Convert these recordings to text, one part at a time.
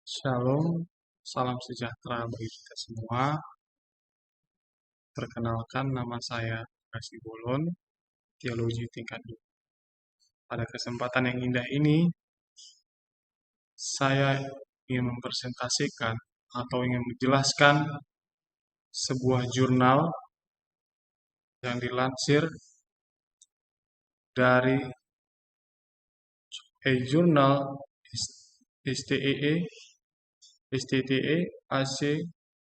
Shalom, salam sejahtera bagi kita semua. Perkenalkan, nama saya Kasih Bolon, Teologi Tingkat 2. Pada kesempatan yang indah ini, saya ingin mempresentasikan atau ingin menjelaskan sebuah jurnal yang dilansir dari Journal STEE AC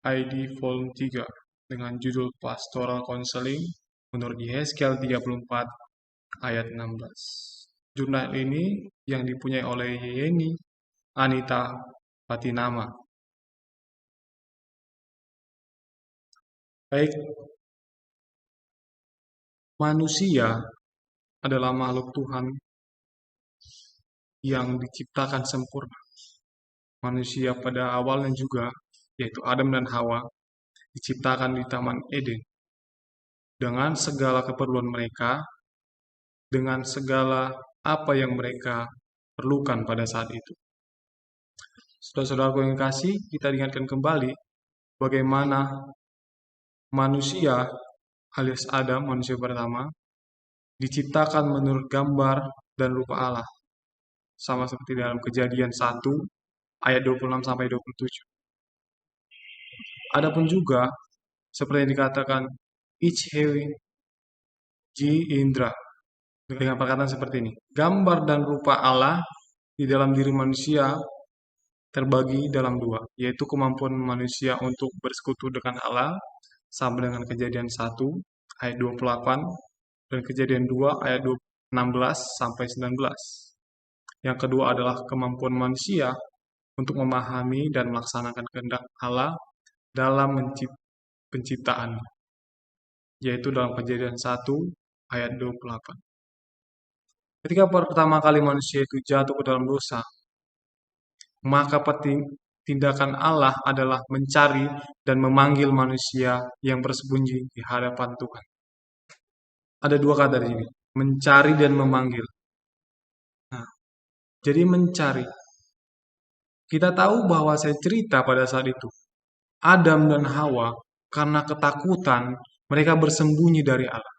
ID Volume 3 dengan judul Pastoral Counseling menurut Yehezkiel 34 ayat 16. Jurnal ini yang dipunyai oleh Yeni Anita Patinama. Baik, manusia adalah makhluk Tuhan yang diciptakan sempurna. Manusia pada awalnya juga, yaitu Adam dan Hawa, diciptakan di Taman Eden dengan segala keperluan mereka, dengan segala apa yang mereka perlukan pada saat itu. Saudara-saudaraku yang kasih, kita ingatkan kembali bagaimana manusia alias Adam, manusia pertama, diciptakan menurut gambar dan rupa Allah. Sama seperti dalam Kejadian 1 ayat 26 sampai 27. Adapun juga seperti yang dikatakan Ichhewi G. Indra dengan perkataan seperti ini. Gambar dan rupa Allah di dalam diri manusia terbagi dalam dua, yaitu kemampuan manusia untuk bersekutu dengan Allah sama dengan Kejadian 1 ayat 28 dan Kejadian 2 ayat 16 sampai 19. Yang kedua adalah kemampuan manusia untuk memahami dan melaksanakan kehendak Allah dalam penciptaan, yaitu dalam Kejadian 1 ayat 28. Ketika pertama kali manusia itu jatuh ke dalam dosa, maka tindakan Allah adalah mencari dan memanggil manusia yang bersembunyi di hadapan Tuhan. Ada dua kata di sini, mencari dan memanggil. Nah, jadi mencari. Kita tahu bahwa saya cerita pada saat itu, Adam dan Hawa karena ketakutan mereka bersembunyi dari Allah.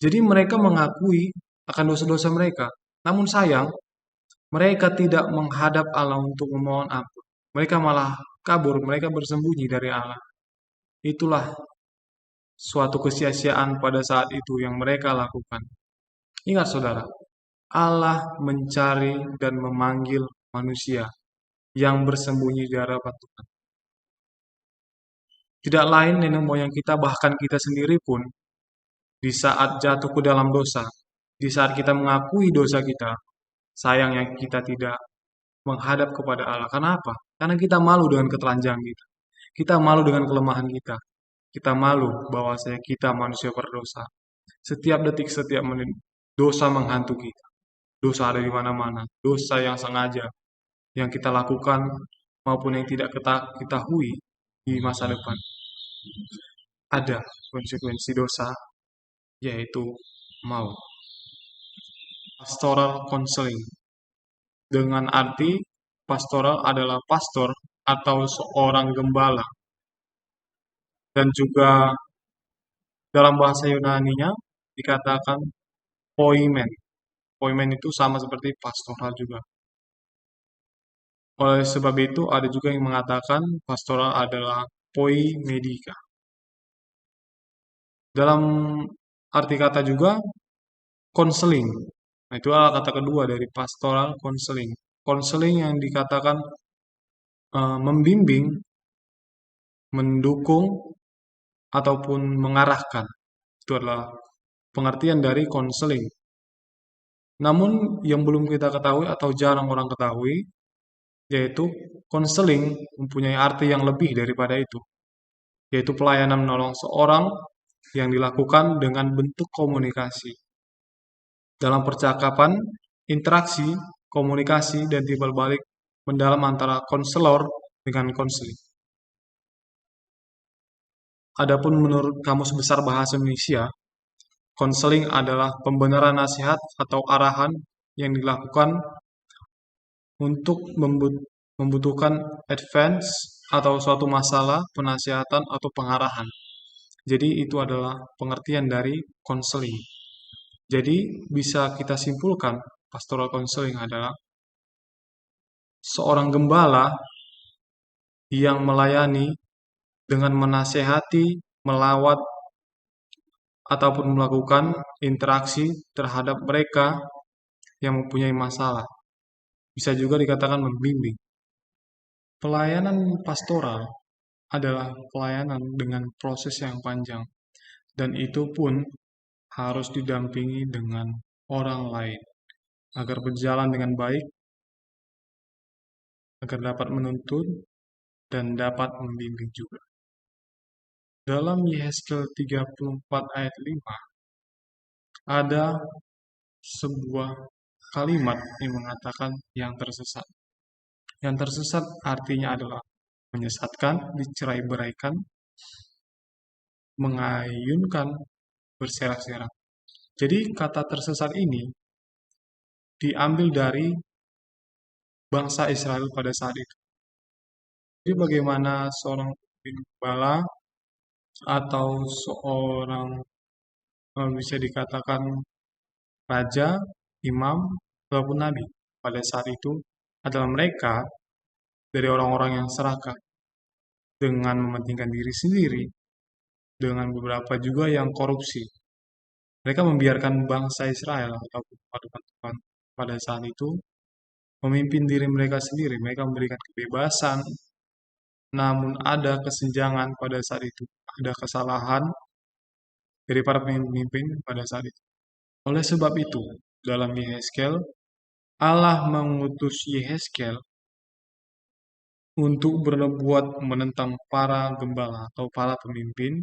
Jadi mereka mengakui akan dosa-dosa mereka. Namun sayang, mereka tidak menghadap Allah untuk memohon ampun. Mereka malah kabur, mereka bersembunyi dari Allah. Itulah suatu kesia-siaan pada saat itu yang mereka lakukan. Ingat saudara, Allah mencari dan memanggil manusia yang bersembunyi di hadapan Tuhan. Tidak lain nenek moyang kita, bahkan kita sendiri pun, di saat jatuh ke dalam dosa, di saat kita mengakui dosa kita, sayangnya kita tidak menghadap kepada Allah. Kenapa? Karena kita malu dengan ketelanjangan kita. Kita malu dengan kelemahan kita. Kita malu bahwa kita manusia berdosa. Setiap detik, setiap menit, dosa menghantui kita. Dosa ada di mana-mana. Dosa yang sengaja, yang kita lakukan, maupun yang tidak kita ketahui di masa depan. Ada konsekuensi dosa, yaitu maut. Pastoral counseling. Dengan arti pastoral adalah pastor atau seorang gembala. Dan juga dalam bahasa Yunaninya dikatakan poimen. Poimen itu sama seperti pastoral juga. Oleh sebab itu ada juga yang mengatakan pastoral adalah poimedika. Dalam arti kata juga konseling. Nah, itu adalah kata kedua dari pastoral counseling. Counseling yang dikatakan membimbing, mendukung, ataupun mengarahkan. Itu adalah pengertian dari counseling. Namun yang belum kita ketahui atau jarang orang ketahui, yaitu counseling mempunyai arti yang lebih daripada itu, yaitu pelayanan menolong seorang yang dilakukan dengan bentuk komunikasi. Dalam percakapan, interaksi, komunikasi, dan timbal balik mendalam antara konselor dengan konseling. Adapun menurut Kamus Besar Bahasa Indonesia, konseling adalah pembenaran nasihat atau arahan yang dilakukan untuk membutuhkan advance atau suatu masalah, penasihatan atau pengarahan. Jadi itu adalah pengertian dari konseling. Jadi bisa kita simpulkan pastoral counseling adalah seorang gembala yang melayani dengan menasehati, melawat, ataupun melakukan interaksi terhadap mereka yang mempunyai masalah. Bisa juga dikatakan membimbing. Pelayanan pastoral adalah pelayanan dengan proses yang panjang, dan itu pun harus didampingi dengan orang lain agar berjalan dengan baik, agar dapat menuntun dan dapat membimbing juga. Dalam Yehezkiel 34 ayat 5 ada sebuah kalimat yang mengatakan yang tersesat. Yang tersesat artinya adalah menyesatkan, dicerai-beraikan, mengayunkan, berserak-serak. Jadi kata tersesat ini diambil dari bangsa Israel pada saat itu. Jadi bagaimana seorang gembala atau seorang bisa dikatakan raja, imam, ataupun nabi pada saat itu adalah mereka dari orang-orang yang serakah dengan mementingkan diri sendiri, dengan beberapa juga yang korupsi. Mereka membiarkan bangsa Israel ataupun pasukan pada saat itu memimpin diri mereka sendiri. Mereka memberikan kebebasan, namun ada kesenjangan pada saat itu. Ada kesalahan dari para pemimpin pada saat itu. Oleh sebab itu, dalam Yehezkiel, Allah mengutus Yehezkiel untuk berbuat menentang para gembala atau para pemimpin,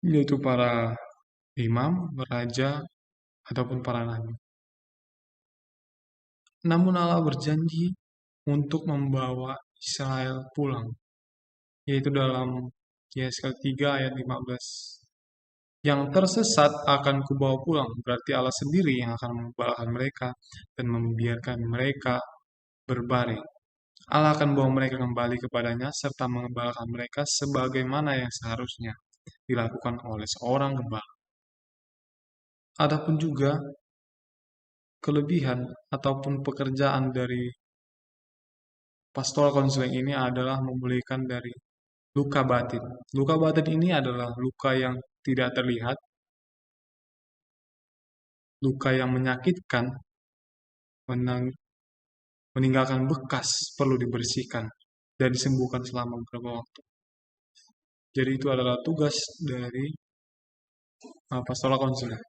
yaitu para imam, raja, ataupun para nabi. Namun Allah berjanji untuk membawa Israel pulang, yaitu dalam Yesaya 3 ayat 15. Yang tersesat akan kubawa pulang, berarti Allah sendiri yang akan mengembalakan mereka dan membiarkan mereka berbaring. Allah akan bawa mereka kembali kepadanya serta mengembalakan mereka sebagaimana yang seharusnya dilakukan oleh seorang gembala. Adapun juga kelebihan ataupun pekerjaan dari pastoral counseling ini adalah memulihkan dari luka batin. Luka batin ini adalah luka yang tidak terlihat, luka yang menyakitkan, meninggalkan bekas, perlu dibersihkan dan disembuhkan selama beberapa waktu. Jadi itu adalah tugas dari pastoral counseling.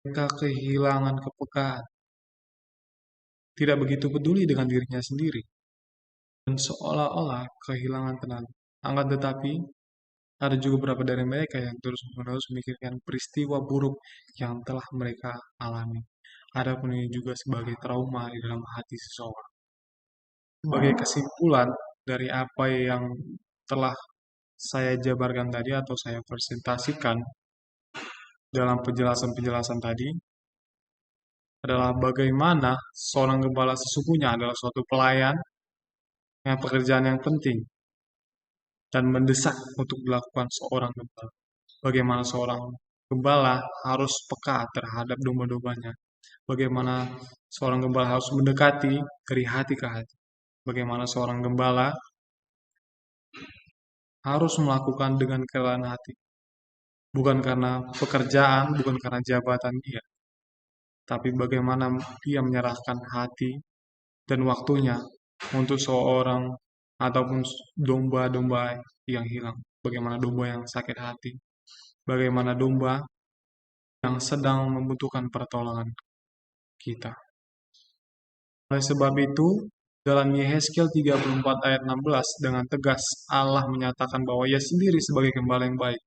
Mereka kehilangan kepekaan, tidak begitu peduli dengan dirinya sendiri, dan seolah-olah kehilangan tenaga. Akan tetapi, ada juga beberapa dari mereka yang terus-menerus memikirkan peristiwa buruk yang telah mereka alami. Adapun ini juga sebagai trauma di dalam hati seseorang. Sebagai kesimpulan dari apa yang telah saya jabarkan tadi atau saya presentasikan dalam penjelasan-penjelasan tadi adalah bagaimana seorang gembala sesungguhnya adalah suatu pelayan yang pekerjaan yang penting dan mendesak untuk dilakukan seorang gembala. Bagaimana seorang gembala harus peka terhadap domba-dombanya. Bagaimana seorang gembala harus mendekati dari hati ke hati. Bagaimana seorang gembala harus melakukan dengan kerelaan hati. Bukan karena pekerjaan, bukan karena jabatan dia. Tapi bagaimana dia menyerahkan hati dan waktunya untuk seorang ataupun domba-domba yang hilang. Bagaimana domba yang sakit hati. Bagaimana domba yang sedang membutuhkan pertolongan kita. Oleh sebab itu, dalam Yehezkiel 34 ayat 16 dengan tegas Allah menyatakan bahwa Ia sendiri sebagai gembala yang baik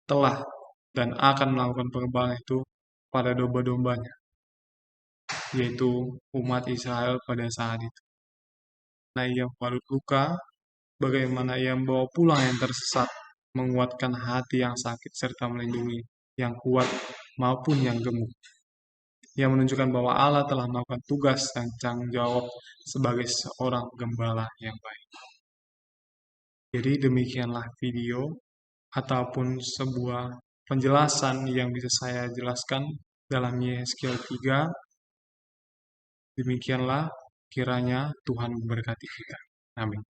telah dan akan melakukan pengembalaan itu pada domba-dombanya, yaitu umat Israel pada saat itu. Nah, Ia membalut luka, bagaimana Ia membawa pulang yang tersesat, menguatkan hati yang sakit serta melindungi yang kuat maupun yang gemuk. yang menunjukkan bahwa Allah telah melakukan tugas dan tanggung jawab sebagai seorang gembala yang baik. Jadi demikianlah video ataupun sebuah penjelasan yang bisa saya jelaskan dalam Yehezkiel 3. Demikianlah kiranya Tuhan memberkati kita. Amin.